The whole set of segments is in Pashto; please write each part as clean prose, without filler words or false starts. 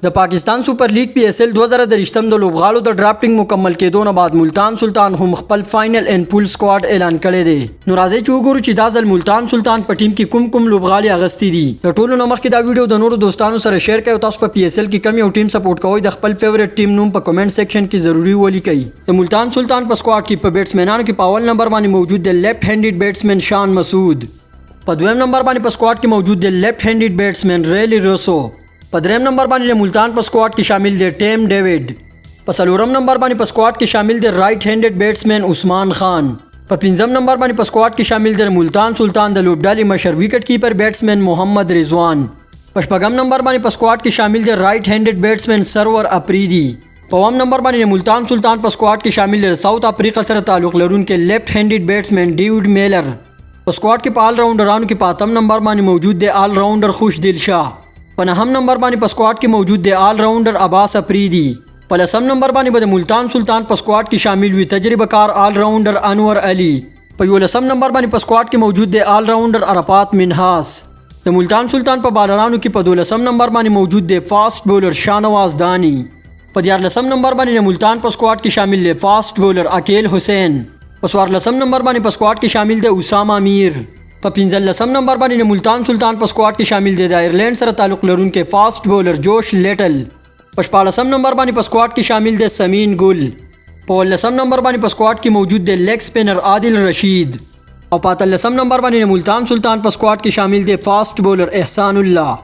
د پاکستان سپر لیگ پی ایس ایل 2023 د لوبغاړو د ډرافټینګ مکمل کېدو نه بعد ملتان سلطان هم خپل فائنل ان پول سکواډ اعلان کړی دی. نو راځي چې وګورو چې دا ځل ملتان سلطان په ټیم کې کوم لوبغاړي اغستی دي. د ټولو نه مخکې دا ویډیو د نورو دوستانو سره شیر کړئ او تاسو په پی ایس ایل کې کوم یو ټیم سپورټ کوئ د خپل فیورټ ټیم نوم په کمنټ سیکشن کې ضروری ولیکئ. د ملتان سلطان په سکواډ کې په بیټسمنانو کې په اول نمبر باندې موجود دی لیفت هینډډ بیټسمن شان مسعود. په دویم نمبر باندې په سکواډ کې موجود دی لیفت هینډډ بیټسمن ریلی روسو. په دریم نمبر باندې ملتان په سکواډ کې شامل دی ټیم ډیوډ. په څلورم نمبر باندې په سکواډ کې شامل دی رائټ هینډډ بیټسمن عثمان خان. په پنځم نمبر باندې په سکواډ کې شامل دی ملتان سلطان د لوبډالي مشر وکټ کیپر بیټسمن محمد رضوان. په شپږم نمبر باندې په سکواډ کې شامل دی رائټ هینډډ بیټسمن سرور اپریدي. په اووم نمبر باندې ملتان سلطان په سکواډ کې شامل دی ساوث افریقا سره تعلق لرونکي لیفت هینډډ بیټسمن ډیوډ میلر. په سکواډ کې په آل راونډرانو کې په اتم نمبر باندې موجود دی آل راونډر خوشدل شاه. په نهم نمبر باندې په سکواډ کې موجود دی آل راونډر عباس اپریدي. په لسم نمبر باندې به د ملتان سلطان په سکواډ کې شامل وي تجربه کار آل راونډر انور علي. په یولسم نمبر باندې په سکواډ کې موجود دی آل راونډر عرفات منحاس. د ملتان سلطان په بالرانو کې په 12 نمبر باندې موجود دی فاسټ بولر شاهنواز دانی. په 14 نمبر باندې د ملتان په سکواډ کې شامل دی فاسټ بولر عقیل حسین. په 14 نمبر باندې په سکواډ کې شامل دی اسامه امیر. په 15 نمبر باندې د ملتان سلطان په سکواډ کې شامل دی د آیرلینډ سره تعلق لرونکي فاسټ بولر جوش لیټل. په 14 نمبر باندې په سکواډ کې شامل دی سمین ګل. په 19 نمبر باندې په سکواډ کې موجود دی لیگ سپینر عادل رشید. او په 13 نمبر باندې د ملتان سلطان په سکواډ کې شامل دی فاسټ بولر احسان الله.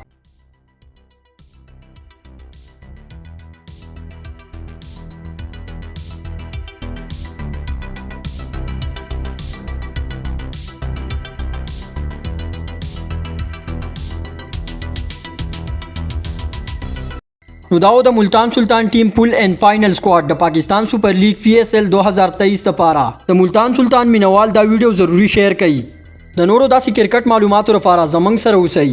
نو داو د ملتان سلطان ټیم پول ان فائنل سکواډ د پاکستان سپر لیگ پی ایس ایل 2023 لپاره. د ملتان سلطان مینوال دا ویډیو ضروری شیر کړئ. د نورو داسې کرکټ معلوماتو لپاره زمنګ سره اوسئ.